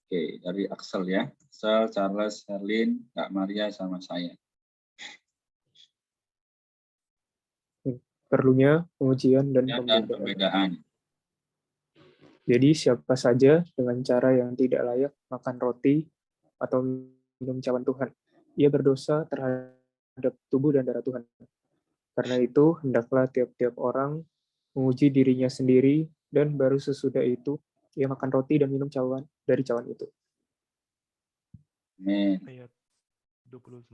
Oke, dari Axel ya. Axel, Charles, Herlin, Kak Maria, sama saya. Perlunya pengujian dan Dan pembedaan. pembedaan. Jadi siapa saja dengan cara yang tidak layak makan roti atau minum cawan Tuhan, ia berdosa terhadap tubuh dan darah Tuhan. Karena itu, hendaklah tiap-tiap orang menguji dirinya sendiri, dan baru sesudah itu, ia makan roti dan minum cawan dari cawan itu. Amin. Ayat 29,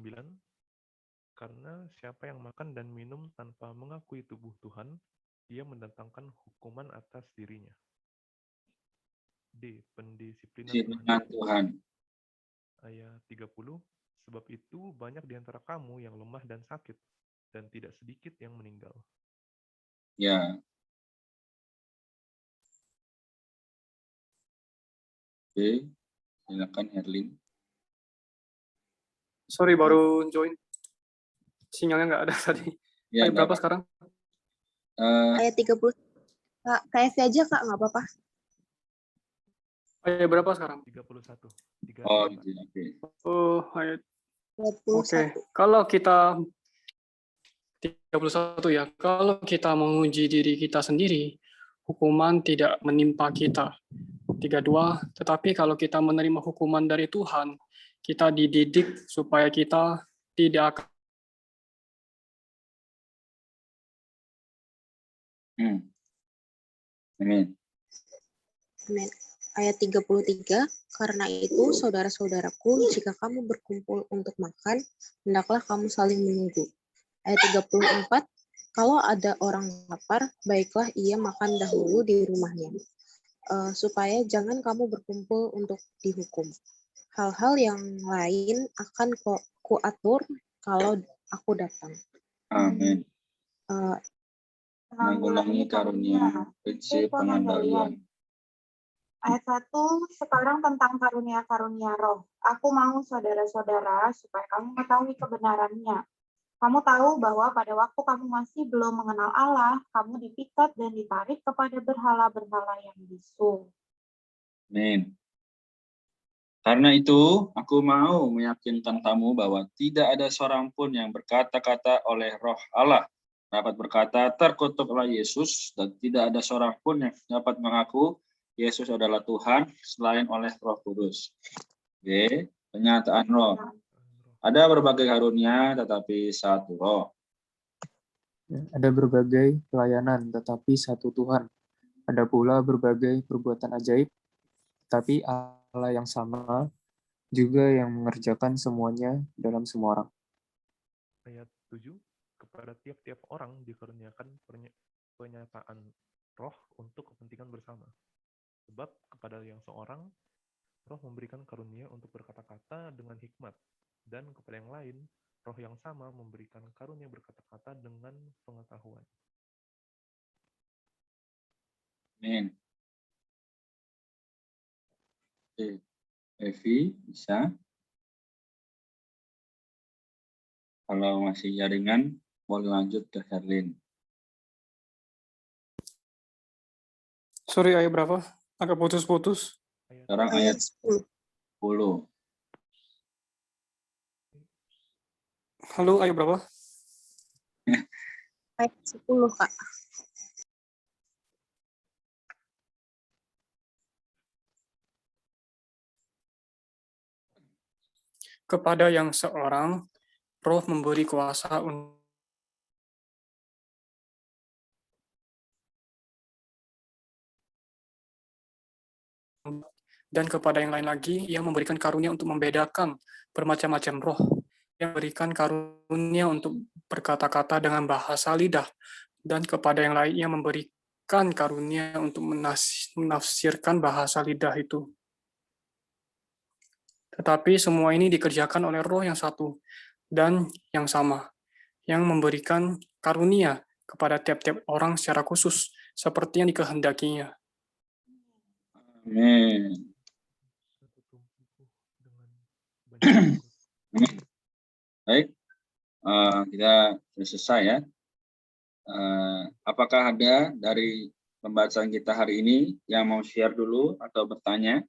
karena siapa yang makan dan minum tanpa mengakui tubuh Tuhan, dia mendatangkan hukuman atas dirinya. D. Pendisiplinan Disiplinan Tuhan. Ayat 30, sebab itu banyak di antara kamu yang lemah dan sakit, dan tidak sedikit yang meninggal. Ya. Oke, silakan Herlin. Sorry, baru join. Sinyalnya nggak ada tadi. Ya, Ayat berapa sekarang? Ayat 30. Kak, KFV aja, Kak, nggak apa-apa. Ayat berapa sekarang? 31. Oh, gitu. Oke. Oh, ayat. 21. Oke. Kalau kita 31 ya. Kalau kita menguji diri kita sendiri, hukuman tidak menimpa kita. 32, tetapi kalau kita menerima hukuman dari Tuhan, kita dididik supaya kita tidak akan Amin. Amin. Ayat 33, karena itu saudara-saudaraku, jika kamu berkumpul untuk makan, hendaklah kamu saling menunggu. Ayat 34, kalau ada orang lapar, baiklah ia makan dahulu di rumahnya, supaya jangan kamu berkumpul untuk dihukum. Hal-hal yang lain akan kuatur kalau aku datang. Amin. Menanggulangi karunia, prinsip pengendalian. Ayat 1, sekarang tentang karunia-karunia roh. Aku mau saudara-saudara supaya kamu mengetahui kebenarannya. Kamu tahu bahwa pada waktu kamu masih belum mengenal Allah, kamu dipikat dan ditarik kepada berhala-berhala yang bisu. Amin. Karena itu, aku mau meyakinkan kamu bahwa tidak ada seorang pun yang berkata-kata oleh roh Allah dapat berkata terkutuklah Yesus, dan tidak ada seorang pun yang dapat mengaku Yesus adalah Tuhan selain oleh Roh Kudus. Oke, penyataan roh. Ada berbagai karunia tetapi satu roh. Ada berbagai pelayanan, tetapi satu Tuhan. Ada pula berbagai perbuatan ajaib, tapi Allah yang sama juga yang mengerjakan semuanya dalam semua orang. Ayat 7, kepada tiap-tiap orang dikaruniakan penyataan roh untuk kepentingan bersama. Sebab kepada yang seorang, roh memberikan karunia untuk berkata-kata dengan hikmat, dan kepada yang lain, roh yang sama memberikan karunia berkata-kata dengan pengetahuan. Amin. Oke, Evi, bisa? Kalau masih jaringan, boleh lanjut ke Herlin. Sorry, ayat berapa? Agak putus-putus. Sekarang ayat 10. Halo, ayat berapa? Ayat 10, Kak. Kepada yang seorang, roh memberi kuasa dan kepada yang lain lagi, ia memberikan karunia untuk membedakan bermacam-macam roh. Yang memberikan karunia untuk berkata-kata dengan bahasa lidah, dan kepada yang lain ia memberikan karunia untuk menafsirkan bahasa lidah itu. Tetapi semua ini dikerjakan oleh roh yang satu dan yang sama, yang memberikan karunia kepada tiap-tiap orang secara khusus, seperti yang dikehendakinya. Amin. Baik, kita sudah selesai ya. Apakah ada dari pembahasan kita hari ini yang mau share dulu atau bertanya?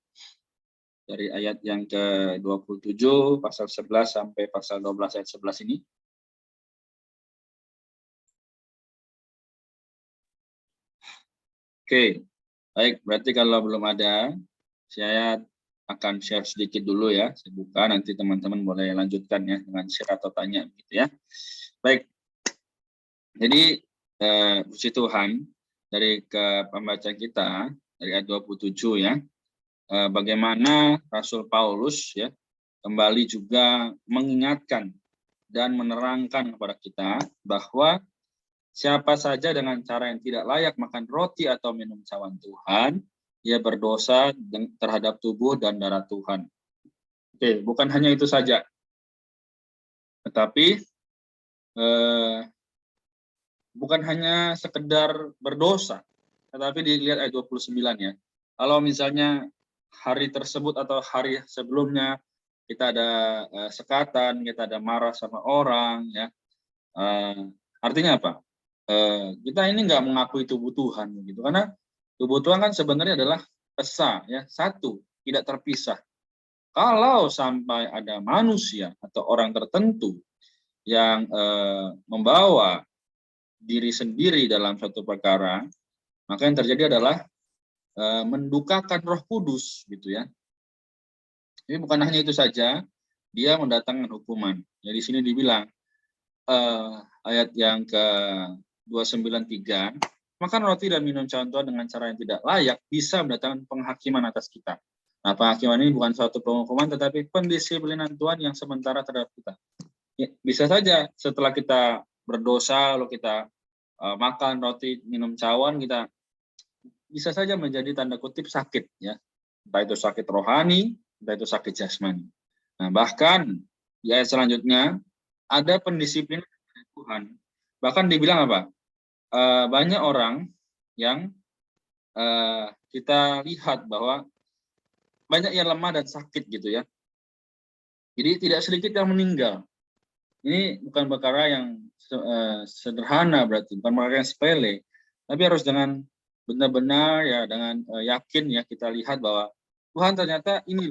dari ayat yang ke-27 pasal 11 sampai pasal 12 ayat 11 ini. Oke, baik. Berarti kalau belum ada, saya akan share sedikit dulu ya. Saya buka, nanti teman-teman boleh lanjutkan ya dengan share atau tanya gitu ya. Baik. Jadi puji Tuhan, dari ke pembacaan kita dari ayat 27 ya. Bagaimana Rasul Paulus ya kembali juga mengingatkan dan menerangkan kepada kita bahwa siapa saja dengan cara yang tidak layak makan roti atau minum cawan Tuhan, ia berdosa terhadap tubuh dan darah Tuhan. Oke, bukan hanya itu saja, tetapi bukan hanya sekedar berdosa, tetapi dilihat ayat 29 ya. Kalau misalnya hari tersebut atau hari sebelumnya kita ada sekatan, kita ada marah sama orang ya, artinya apa? Kita ini nggak mengakui tubuh Tuhan gitu, karena tubuh Tuhan kan sebenarnya adalah esa ya, satu, tidak terpisah. Kalau sampai ada manusia atau orang tertentu yang membawa diri sendiri dalam suatu perkara, maka yang terjadi adalah mendukakan Roh Kudus gitu ya. Ini bukan hanya itu saja, dia mendatangkan hukuman. Ya, di sini dibilang ayat yang ke-293, makan roti dan minum cawan Tuhan dengan cara yang tidak layak bisa mendatangkan penghakiman atas kita. Nah, penghakiman ini bukan suatu penghukuman, tetapi pendisiplinan Tuhan yang sementara terhadap kita. Ya, bisa saja setelah kita berdosa, lalu kita makan roti, minum cawan, kita bisa saja menjadi tanda kutip sakit, ya. Entah itu sakit rohani, entah itu sakit jasmani. Nah, bahkan di ayat selanjutnya ada pendisiplinan Tuhan. Bahkan dibilang apa? Banyak orang yang kita lihat bahwa banyak yang lemah dan sakit gitu ya. Jadi tidak sedikit yang meninggal. Ini bukan perkara yang sederhana berarti, bukan perkara yang sepele, tapi harus dengan benar-benar ya dengan yakin ya kita lihat bahwa Tuhan ternyata ini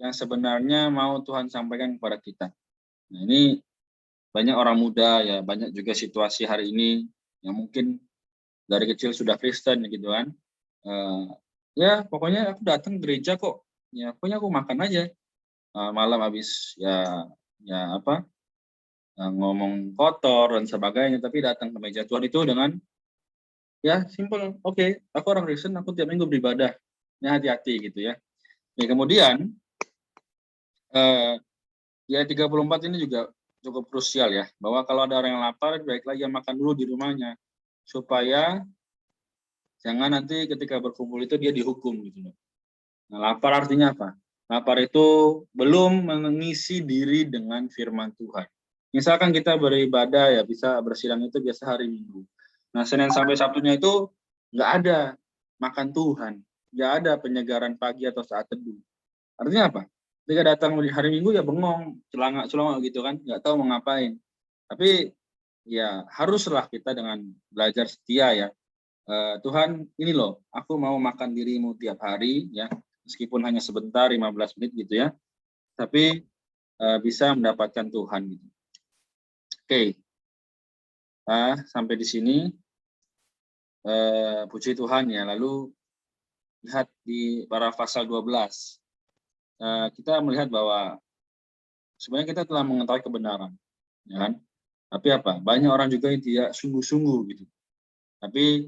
yang sebenarnya mau Tuhan sampaikan kepada kita. Nah, ini banyak orang muda ya, banyak juga situasi hari ini yang mungkin dari kecil sudah Kristen gitu kan. Ya pokoknya aku datang gereja kok, ya pokoknya aku makan aja. Malam habis ya apa ngomong kotor dan sebagainya, tapi datang ke meja Tuhan itu dengan ya simple, oke, aku orang Kristen, aku tiap minggu beribadah, ya hati-hati gitu ya. Ya kemudian ya 34 ini juga cukup krusial ya, bahwa kalau ada orang yang lapar, baiklah ia makan dulu di rumahnya, supaya jangan nanti ketika berkumpul itu dia dihukum gitu loh. Nah, lapar artinya apa? Lapar itu belum mengisi diri dengan firman Tuhan. Misalkan kita beribadah ya bisa bersidang itu biasa hari Minggu. Nah, Senin sampai Sabtunya itu nggak ada makan Tuhan, nggak ada penyegaran pagi atau saat teduh. Artinya apa? Ketika datang hari Minggu ya bengong, celangak gitu kan, nggak tahu mau ngapain. Tapi ya haruslah kita dengan belajar setia ya. Tuhan ini loh, aku mau makan dirimu tiap hari ya, meskipun hanya sebentar 15 menit gitu ya, tapi bisa mendapatkan Tuhan gitu. Oke. Sampai di sini puji Tuhan ya. Lalu lihat di para pasal 12. Kita melihat bahwa sebenarnya kita telah mengetahui kebenaran, ya kan? Tapi apa? Banyak orang juga yang tidak sungguh-sungguh gitu. Tapi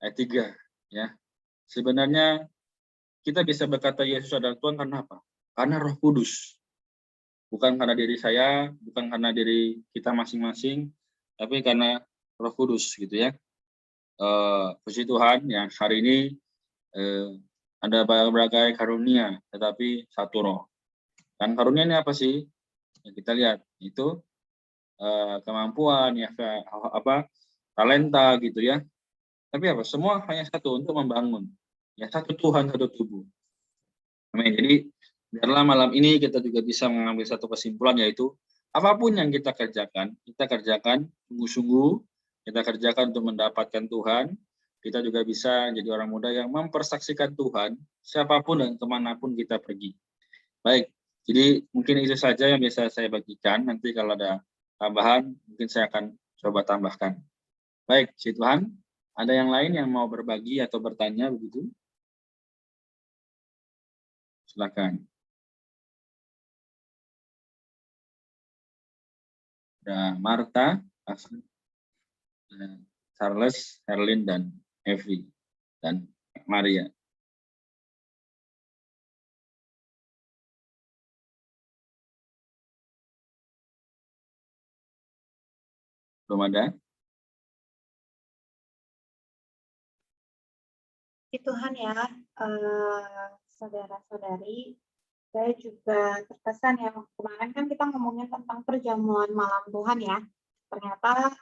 ayat 3 ya. Sebenarnya kita bisa berkata Yesus adalah Tuhan karena apa? Karena Roh Kudus. Bukan karena diri saya, bukan karena diri kita masing-masing, tapi karena Roh Kudus gitu ya. Puji Tuhan ya, hari ini ada berbagai karunia, tetapi satu Roh. Dan karunia ini apa sih? Ya, kita lihat itu kemampuan ya, apa talenta gitu ya. Tapi apa? Semua hanya satu, untuk membangun. Ya, satu Tuhan, satu tubuh. Amin. Jadi biarlah malam ini kita juga bisa mengambil satu kesimpulan, yaitu apapun yang kita kerjakan sungguh-sungguh, kita kerjakan untuk mendapatkan Tuhan, kita juga bisa jadi orang muda yang mempersaksikan Tuhan siapapun dan kemanapun kita pergi. Baik, jadi mungkin itu saja yang bisa saya bagikan. Nanti kalau ada tambahan, mungkin saya akan coba tambahkan. Baik, puji Tuhan. Ada yang lain yang mau berbagi atau bertanya begitu? Silakan. Ada Marta, Charles, Herlin, dan Evi, dan Maria. Belum ada? Tuhan ya, saudara-saudari, saya juga terkesan ya, kemarin kan kita ngomongin tentang perjamuan malam Tuhan ya. Ternyata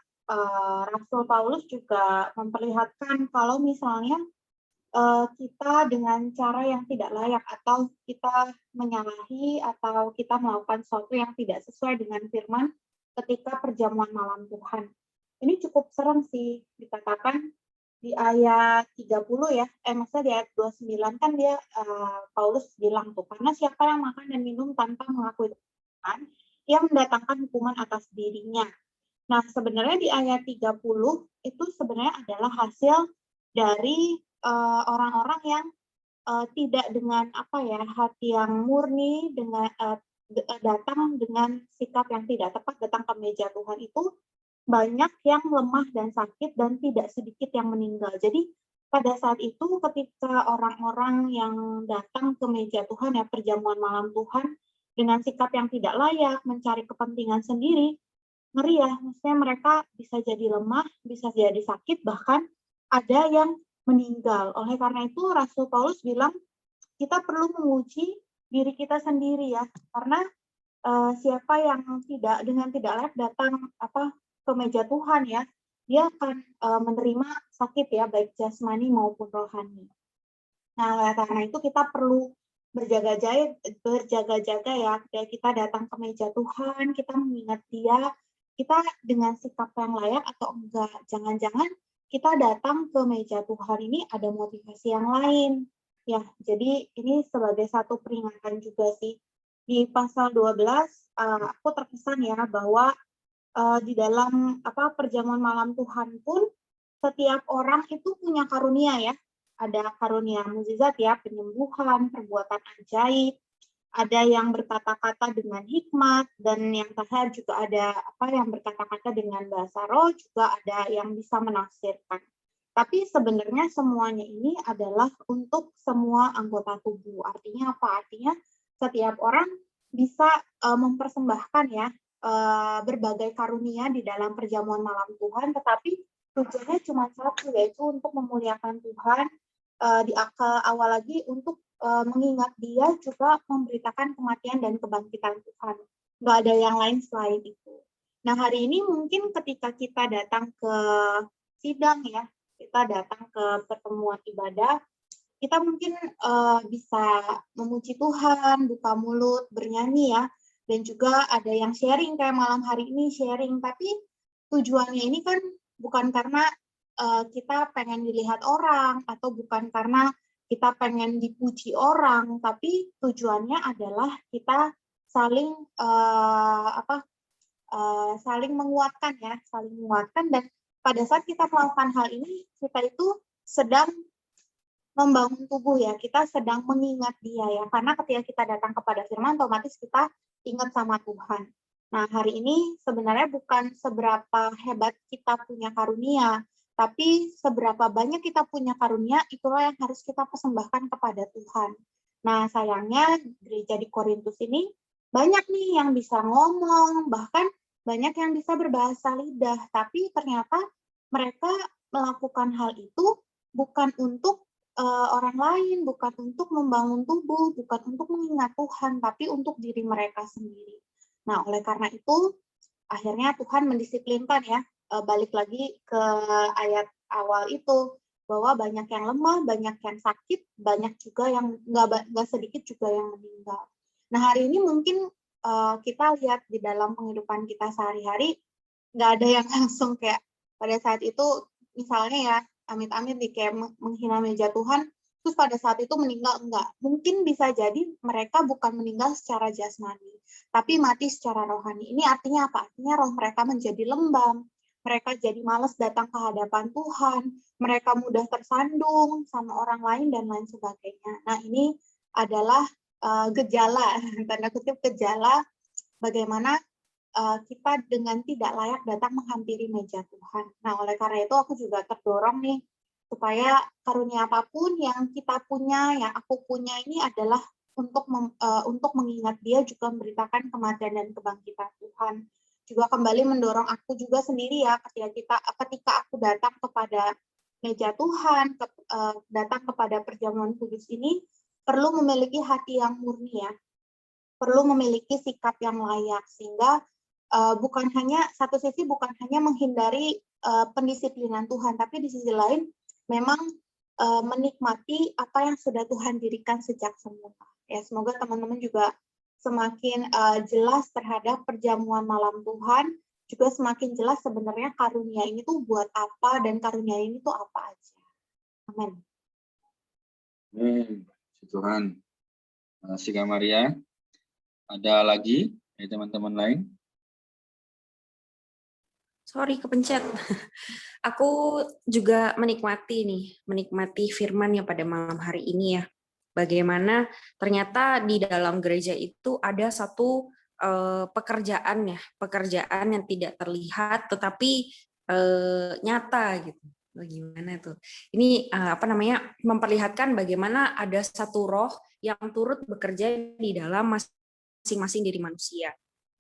Rasul Paulus juga memperlihatkan kalau misalnya kita dengan cara yang tidak layak atau kita menyalahi atau kita melakukan sesuatu yang tidak sesuai dengan firman ketika perjamuan malam Tuhan. Ini cukup serem sih, dikatakan di ayat 30 ya, maksudnya di ayat 29 kan dia Paulus bilang tuh, karena siapa yang makan dan minum tanpa mengakui Tuhan, ia mendatangkan hukuman atas dirinya. Nah, sebenarnya di ayat 30 itu sebenarnya adalah hasil dari orang-orang yang tidak dengan hati yang murni, dengan datang dengan sikap yang tidak tepat, datang ke meja Tuhan itu banyak yang lemah dan sakit dan tidak sedikit yang meninggal. Jadi pada saat itu ketika orang-orang yang datang ke meja Tuhan ya, perjamuan malam Tuhan dengan sikap yang tidak layak, mencari kepentingan sendiri, ngeri ya, maksudnya mereka bisa jadi lemah, bisa jadi sakit, bahkan ada yang meninggal. Oleh karena itu Rasul Paulus bilang kita perlu menguji diri kita sendiri ya, karena siapa yang dengan tidak layak datang ke meja Tuhan ya, dia akan menerima sakit ya, baik jasmani maupun rohani. Nah, karena itu kita perlu berjaga-jaga ya, ketika kita datang ke meja Tuhan, kita mengingat Dia, kita dengan sikap yang layak atau enggak. Jangan-jangan kita datang ke meja Tuhan ini ada motivasi yang lain. Ya, jadi ini sebagai satu peringatan juga sih. Di pasal 12, aku terkesan ya bahwa di dalam perjamuan malam Tuhan pun setiap orang itu punya karunia ya. Ada karunia mukjizat ya, penyembuhan, perbuatan ajaib, ada yang berkata-kata dengan hikmat, dan yang terakhir juga ada yang berkata-kata dengan bahasa roh, juga ada yang bisa menafsirkan. Tapi sebenarnya semuanya ini adalah untuk semua anggota tubuh. Artinya apa? Artinya setiap orang bisa mempersembahkan ya berbagai karunia di dalam perjamuan malam Tuhan, tetapi tujuannya cuma satu, yaitu untuk memuliakan Tuhan, di awal lagi untuk mengingat Dia, juga memberitakan kematian dan kebangkitan Tuhan. Nggak ada yang lain selain itu. Nah, hari ini mungkin ketika kita datang ke sidang ya, kita datang ke pertemuan ibadah, kita mungkin bisa memuji Tuhan, buka mulut, bernyanyi ya, dan juga ada yang sharing kayak malam hari ini sharing, tapi tujuannya ini kan bukan karena kita pengen dilihat orang, atau bukan karena kita pengen dipuji orang, tapi tujuannya adalah kita saling saling menguatkan ya, saling menguatkan. Dan pada saat kita melakukan hal ini, kita itu sedang membangun tubuh ya, kita sedang mengingat Dia ya, karena ketika kita datang kepada firman, otomatis kita ingat sama Tuhan. Nah, hari ini sebenarnya bukan seberapa hebat kita punya karunia, tapi seberapa banyak kita punya karunia, itulah yang harus kita persembahkan kepada Tuhan. Nah, sayangnya gereja di Korintus ini banyak nih yang bisa ngomong, bahkan banyak yang bisa berbahasa lidah, tapi ternyata mereka melakukan hal itu bukan untuk orang lain, bukan untuk membangun tubuh, bukan untuk mengingat Tuhan, tapi untuk diri mereka sendiri. Nah, oleh karena itu, akhirnya Tuhan mendisiplinkan ya, balik lagi ke ayat awal itu, bahwa banyak yang lemah, banyak yang sakit, banyak juga yang nggak sedikit juga yang meninggal. Nah, hari ini mungkin kita lihat di dalam kehidupan kita sehari-hari, nggak ada yang langsung kayak pada saat itu, misalnya ya, amit-amit nih kayak menghina meja Tuhan, terus pada saat itu meninggal, enggak. Mungkin bisa jadi mereka bukan meninggal secara jasmani, tapi mati secara rohani. Ini artinya apa? Artinya roh mereka menjadi lembam, mereka jadi malas datang ke hadapan Tuhan, mereka mudah tersandung sama orang lain dan lain sebagainya. Nah, ini adalah gejala, tanda kutip gejala bagaimana kita dengan tidak layak datang menghampiri meja Tuhan. Nah, oleh karena itu aku juga terdorong nih, supaya karunia apapun yang kita punya, yang aku punya ini adalah untuk mengingat Dia, juga memberitakan kematian dan kebangkitan Tuhan. Juga kembali mendorong aku juga sendiri ya, ketika aku datang kepada meja Tuhan, datang kepada perjamuan kudus ini, perlu memiliki hati yang murni ya, perlu memiliki sikap yang layak, sehingga bukan hanya satu sisi bukan hanya menghindari pendisiplinan Tuhan, tapi di sisi lain memang menikmati apa yang sudah Tuhan dirikan sejak semula. Ya, semoga teman-teman juga semakin jelas terhadap perjamuan malam Tuhan, juga semakin jelas sebenarnya karunia ini tuh buat apa dan karunia ini tuh apa aja. Amin. Amin. Puji Tuhan. Terima kasih Kak Maria. Ada lagi dari teman-teman lain? Sorry, kepencet. Aku juga menikmati firman yang pada malam hari ini ya. Bagaimana ternyata di dalam gereja itu ada satu pekerjaan yang tidak terlihat tetapi nyata gitu. Bagaimana tuh? Ini memperlihatkan bagaimana ada satu roh yang turut bekerja di dalam masing-masing diri manusia.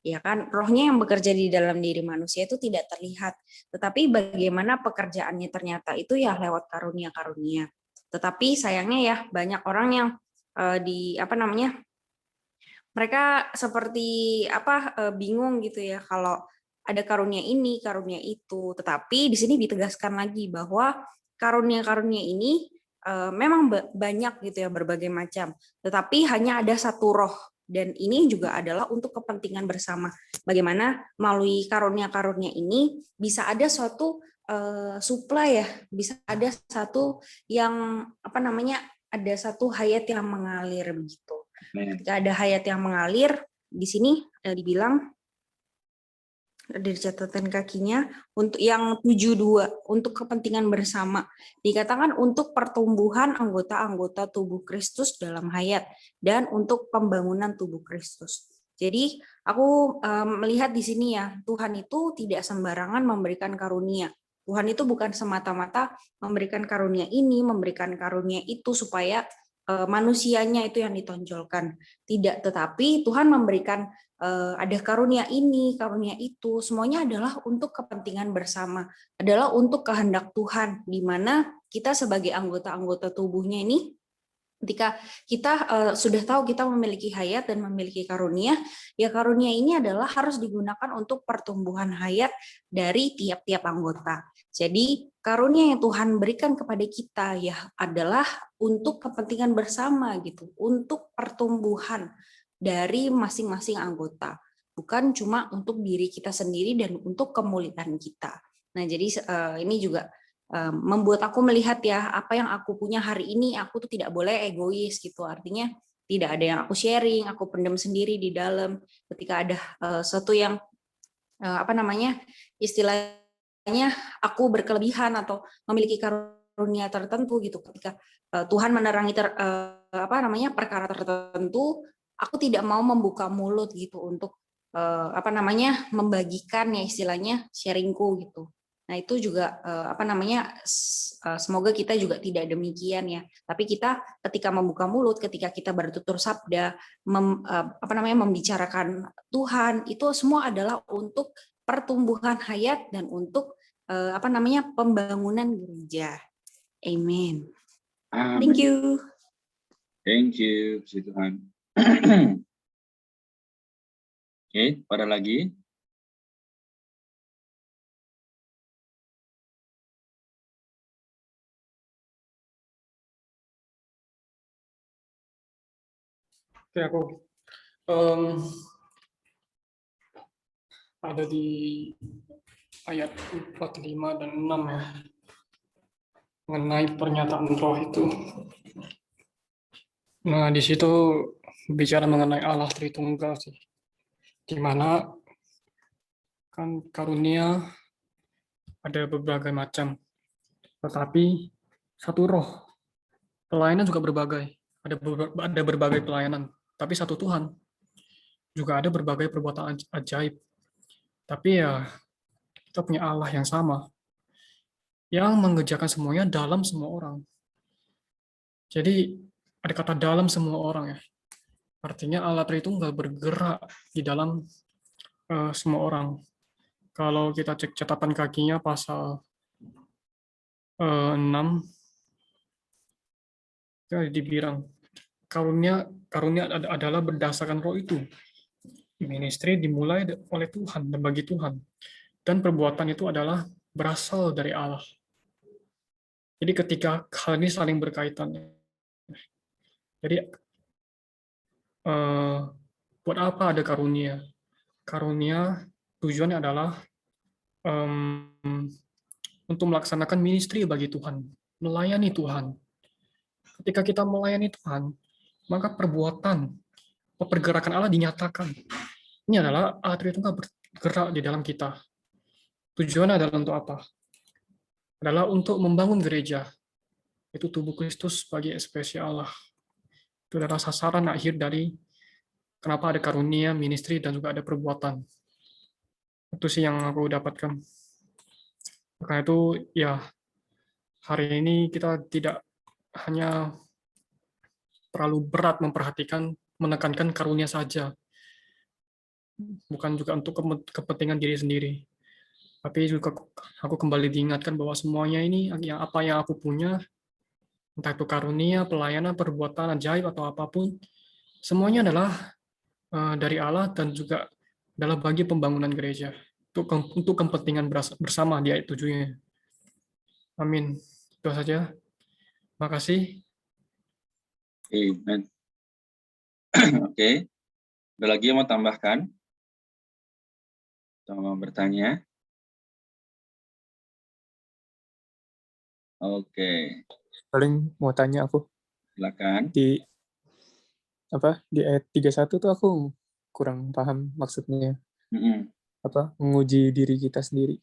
Ya kan, rohnya yang bekerja di dalam diri manusia itu tidak terlihat, tetapi bagaimana pekerjaannya ternyata itu ya lewat karunia-karunia. Tetapi sayangnya ya banyak orang yang mereka seperti bingung gitu ya kalau ada karunia ini, karunia itu. Tetapi di sini ditegaskan lagi bahwa karunia-karunia ini memang banyak gitu ya, berbagai macam. Tetapi hanya ada satu roh. Dan ini juga adalah untuk kepentingan bersama. Bagaimana melalui karunia-karunia ini bisa ada suatu supply ya, bisa ada satu yang ada satu hayat yang mengalir begitu. Ketika ada hayat yang mengalir, di sini dibilang dari catatan kakinya untuk yang 72 untuk kepentingan bersama, dikatakan untuk pertumbuhan anggota-anggota tubuh Kristus dalam hayat dan untuk pembangunan tubuh Kristus. Jadi aku melihat di sini ya, Tuhan itu tidak sembarangan memberikan karunia. Tuhan itu bukan semata-mata memberikan karunia ini, memberikan karunia itu supaya manusianya itu yang ditonjolkan. Tidak, tetapi Tuhan memberikan ada karunia ini, karunia itu, semuanya adalah untuk kepentingan bersama, adalah untuk kehendak Tuhan, di mana kita sebagai anggota-anggota tubuhnya ini, ketika kita sudah tahu kita memiliki hayat dan memiliki karunia, ya karunia ini adalah harus digunakan untuk pertumbuhan hayat dari tiap-tiap anggota. Jadi karunia yang Tuhan berikan kepada kita ya adalah untuk kepentingan bersama gitu, untuk pertumbuhan dari masing-masing anggota, bukan cuma untuk diri kita sendiri dan untuk kemuliaan kita. Nah, jadi ini juga membuat aku melihat ya, apa yang aku punya hari ini, aku tuh tidak boleh egois gitu. Artinya tidak ada yang aku sharing, aku pendam sendiri di dalam. Ketika ada sesuatu yang istilahnya aku berkelebihan atau memiliki karunia tertentu gitu. Ketika Tuhan menerangi perkara tertentu, aku tidak mau membuka mulut gitu untuk membagikan ya istilahnya sharingku gitu. Nah itu juga semoga kita juga tidak demikian ya. Tapi kita ketika membuka mulut, ketika kita bertutur sabda, membicarakan Tuhan, itu semua adalah untuk pertumbuhan hayat dan untuk pembangunan gereja. Amen. Thank you. Thank you, puji Tuhan. Oke, pada lagi? Oke, aku ada di ayat 45 dan 6 ya. mengenai pernyataan roh itu. Nah, di situ bicara mengenai Allah Tritunggal sih. Di mana kan karunia ada berbagai macam, tetapi satu roh. Pelayanan juga berbagai. Ada berbagai pelayanan, tapi satu Tuhan. Juga ada berbagai perbuatan ajaib. Tapi ya kita punya Allah yang sama, yang mengerjakan semuanya dalam semua orang. Jadi ada kata dalam semua orang ya. Artinya Allah Tritunggal bergerak di dalam semua orang. Kalau kita cek catatan kakinya pasal 6, ya dibilang karunia adalah berdasarkan roh itu. Ministry dimulai oleh Tuhan dan bagi Tuhan. Dan perbuatan itu adalah berasal dari Allah. Jadi ketika hal ini saling berkaitan. Jadi buat apa ada karunia? Karunia tujuannya adalah untuk melaksanakan ministry bagi Tuhan, melayani Tuhan. Ketika kita melayani Tuhan, maka pergerakan Allah dinyatakan. Ini adalah Allah Tritunggal bergerak di dalam kita. Tujuannya adalah untuk apa? Adalah untuk membangun gereja. Itu tubuh Kristus sebagai ekspresi Allah. Itu adalah sasaran akhir dari kenapa ada karunia, ministry, dan juga ada perbuatan. Itu sih yang aku dapatkan. Maka itu ya hari ini kita tidak hanya terlalu berat memperhatikan, menekankan karunia saja. Bukan juga untuk kepentingan diri sendiri. Tapi juga aku kembali diingatkan bahwa semuanya ini yang apa yang aku punya, entah itu karunia, pelayanan, perbuatan ajaib atau apapun, semuanya adalah dari Allah dan juga adalah bagi pembangunan gereja untuk kepentingan bersama di ayat 7-nya. Amin. Itu saja. Makasih. Amen. Oke. Ada lagi yang mau tambahkan? Atau mau bertanya? Oke. Paling mau tanya aku Silakan. di ayat 31 tuh aku kurang paham maksudnya. Menguji diri kita sendiri.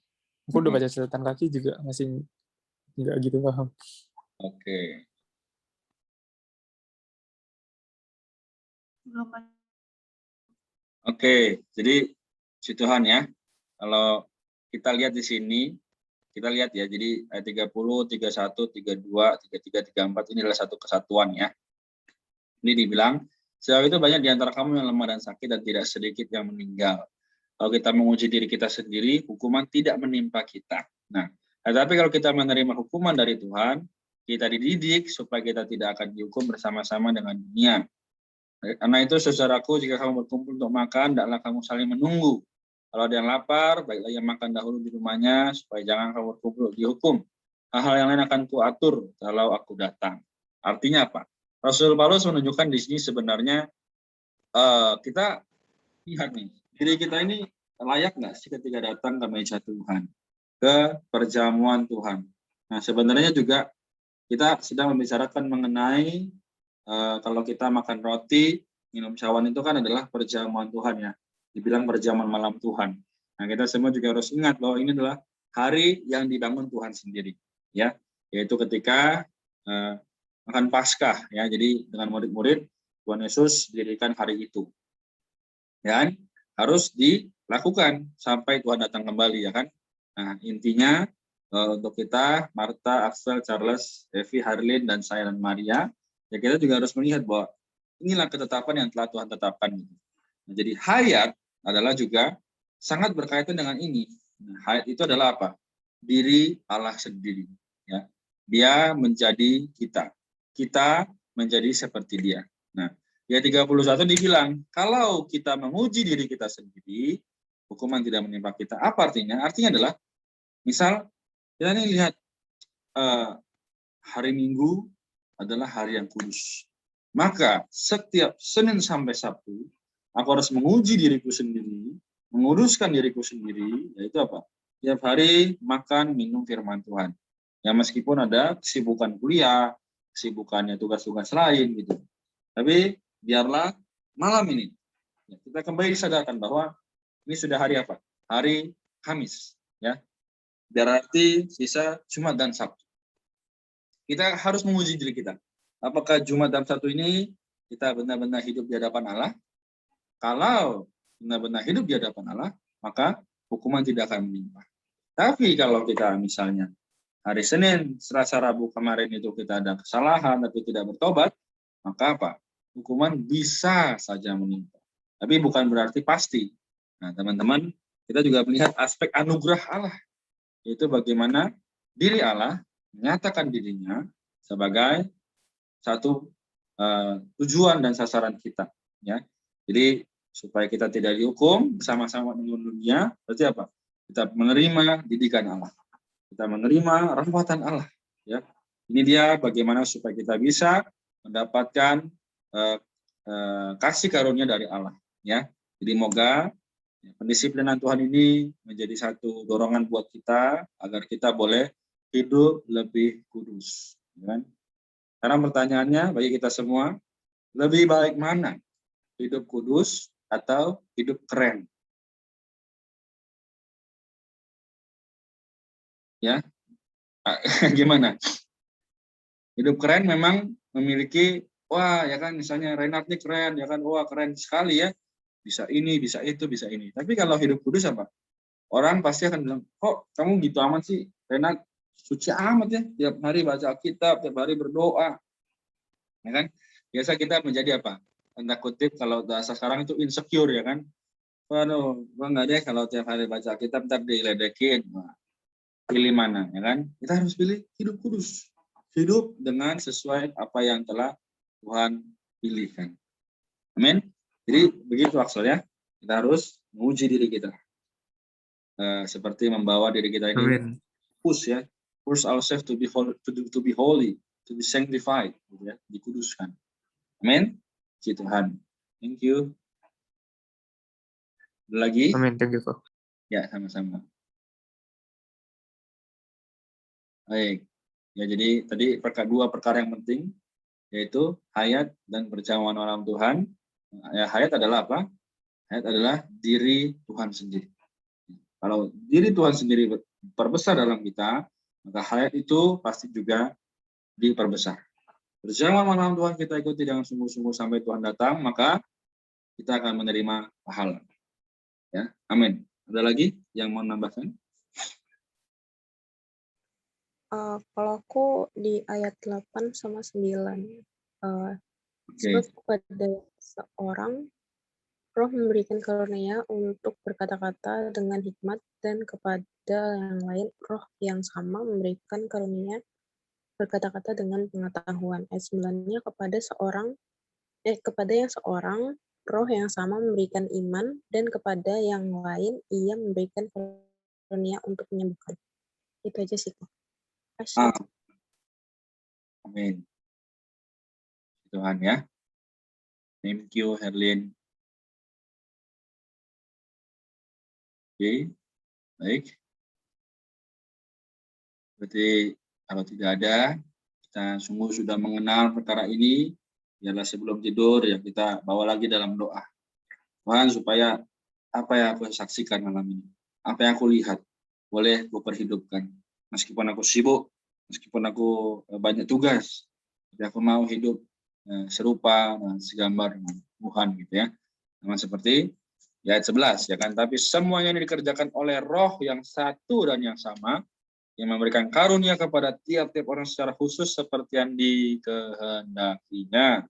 Aku udah baca catatan kaki juga masih nggak gitu paham. Oke. Oke, jadi si Tuhan ya. Kalau kita lihat di sini, kita lihat ya, jadi ayat 30, 31, 32, 33, 34 ini adalah satu kesatuan ya. Ini dibilang, sebab itu banyak di antara kamu yang lemah dan sakit dan tidak sedikit yang meninggal. Kalau kita menguji diri kita sendiri, hukuman tidak menimpa kita. Nah, tetapi kalau kita menerima hukuman dari Tuhan, kita dididik supaya kita tidak akan dihukum bersama-sama dengan dunia. Karena itu, saudaraku, jika kamu berkumpul untuk makan, hendaklah kamu saling menunggu. Kalau ada yang lapar, baiklah ia makan dahulu di rumahnya, supaya jangan kamu berkumpul dihukum. Hal-hal yang lain akan kuatur kalau aku datang. Artinya apa? Rasul Paulus menunjukkan di sini sebenarnya kita lihat nih, diri kita ini layak nggak sih ketika datang ke meja Tuhan, ke perjamuan Tuhan. Nah, sebenarnya juga kita sedang membicarakan mengenai kalau kita makan roti, minum cawan itu kan adalah perjamuan Tuhan ya. Dibilang perjamuan malam Tuhan. Nah, kita semua juga harus ingat bahwa ini adalah hari yang dibangun Tuhan sendiri, ya, yaitu ketika makan Paskah, ya. Jadi dengan murid-murid Tuhan Yesus didirikan hari itu, dan harus dilakukan sampai Tuhan datang kembali, ya kan. Nah, intinya untuk kita, Martha, Axel, Charles, Evi, Harlin, dan saya dan Maria, ya kita juga harus melihat bahwa inilah ketetapan yang telah Tuhan tetapkan. Nah, jadi hayat adalah juga sangat berkaitan dengan ini. Nah, hayat itu adalah apa? Diri Allah sendiri. Ya. Dia menjadi kita. Kita menjadi seperti dia. Nah, ayat 31 dibilang, kalau kita menguji diri kita sendiri, hukuman tidak menimpa kita. Apa artinya? Artinya adalah, misal, kita ini lihat hari Minggu adalah hari yang kudus. Maka setiap Senin sampai Sabtu, aku harus menguji diriku sendiri, menguruskan diriku sendiri, yaitu apa? Tiap hari makan, minum firman Tuhan. Ya meskipun ada kesibukan kuliah, kesibukannya tugas-tugas lain gitu. Tapi biarlah malam ini kita kembali disadarkan bahwa ini sudah hari apa? Hari Kamis, ya. Berarti sisa Jumat dan Sabtu. Kita harus menguji diri kita. Apakah Jumat dan Sabtu ini kita benar-benar hidup di hadapan Allah? Kalau benar-benar hidup di hadapan Allah, maka hukuman tidak akan menimpa. Tapi kalau kita misalnya hari Senin, Selasa, Rabu kemarin itu kita ada kesalahan tapi tidak bertobat, maka apa? Hukuman bisa saja menimpa. Tapi bukan berarti pasti. Nah, teman-teman, kita juga melihat aspek anugerah Allah, yaitu bagaimana diri Allah menyatakan dirinya sebagai satu tujuan dan sasaran kita, ya. Jadi supaya kita tidak dihukum bersama-sama dengan dunia, berarti apa? Kita menerima didikan Allah, kita menerima rahmatan Allah, ya. Ini dia bagaimana supaya kita bisa mendapatkan kasih karunia dari Allah, ya. Jadi moga pendisiplinan Tuhan ini menjadi satu dorongan buat kita agar kita boleh hidup lebih kudus, kan? Karena pertanyaannya bagi kita semua, lebih baik mana? Hidup kudus atau hidup keren? Ya, gimana? Hidup keren memang memiliki, wah ya kan, misalnya Renat nih keren, ya kan, wah keren sekali ya, bisa ini, bisa itu, bisa ini. Tapi kalau hidup kudus apa? Orang pasti akan bilang, kok kamu gitu amat sih, Renat suci amat ya, tiap hari baca Alkitab, tiap hari berdoa, ya kan? Biasa kita menjadi apa? Tanda kutip kalau bahasa sekarang itu insecure, ya kan? Waduh, gua nggak deh kalau tiap hari baca Alkitab ntar diledekin. Nah, pilih mana, ya kan? Kita harus pilih hidup kudus, hidup dengan sesuai apa yang telah Tuhan pilihkan. Amin. Jadi begitu maksudnya, kita harus menguji diri kita. Seperti membawa diri kita ini push ya, push ourselves to be holy, to be sanctified, gitu ya, dikuduskan. Amin. Puji Tuhan. Thank you. Ada lagi? Amin, thank you, Pak. Ya, sama-sama. Baik. Ya, jadi tadi dua perkara yang penting, yaitu hayat dan perjamuan malam Tuhan. Ya, hayat adalah apa? Hayat adalah diri Tuhan sendiri. Kalau diri Tuhan sendiri diperbesar dalam kita, maka hayat itu pasti juga diperbesar. Perjamuan malam Tuhan kita ikuti dengan sungguh-sungguh sampai Tuhan datang, maka kita akan menerima pahala. Ya, amin. Ada lagi yang mau nambahkan? Kalau aku di ayat 8 sama 9. Sebab kepada seorang Roh memberikan karunia untuk berkata-kata dengan hikmat, dan kepada yang lain Roh yang sama memberikan karunia berkata-kata dengan pengetahuan. Ayat 9-nya kepada yang seorang Roh yang sama memberikan iman, dan kepada yang lain Ia memberikan karunia untuk menyembuhkan. Itu aja sih, Kak. Kasih. Amin. Tuhan ya. Thank you, Herlin. Oke, baik. Berarti kalau tidak ada, kita sungguh sudah mengenal perkara ini, biarlah sebelum tidur ya kita bawa lagi dalam doa. Tuhan, supaya apa yang aku saksikan malam ini, apa yang aku lihat, boleh aku perhidupkan. Meskipun aku sibuk, meskipun aku banyak tugas, tapi aku mau hidup serupa dan segambar dengan Tuhan gitu ya. Sama seperti di ayat 11 ya kan, tapi semuanya ini dikerjakan oleh Roh yang satu dan yang sama, yang memberikan karunia kepada tiap-tiap orang secara khusus seperti yang dikehendakinya.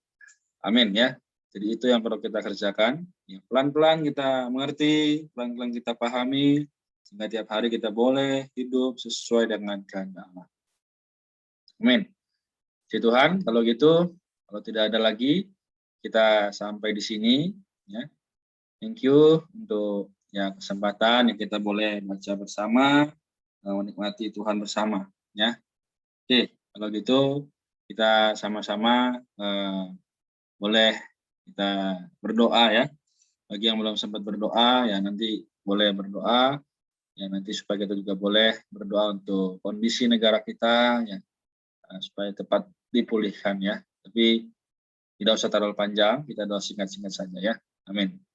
Amin ya. Jadi itu yang perlu kita kerjakan. Ya, pelan-pelan kita mengerti, pelan-pelan kita pahami, sehingga tiap hari kita boleh hidup sesuai dengan kehendak Allah. Amin. Puji Tuhan, kalau gitu, kalau tidak ada lagi, kita sampai di sini. Ya. Thank you untuk ya kesempatan yang kita boleh baca bersama, menikmati Tuhan bersama. Ya. Oke, kalau gitu kita sama-sama boleh kita berdoa ya. Bagi yang belum sempat berdoa, ya nanti boleh berdoa. Ya, nanti supaya kita juga boleh berdoa untuk kondisi negara kita, ya, supaya cepat dipulihkan ya. Tapi tidak usah terlalu panjang, kita doa singkat-singkat saja ya. Amin.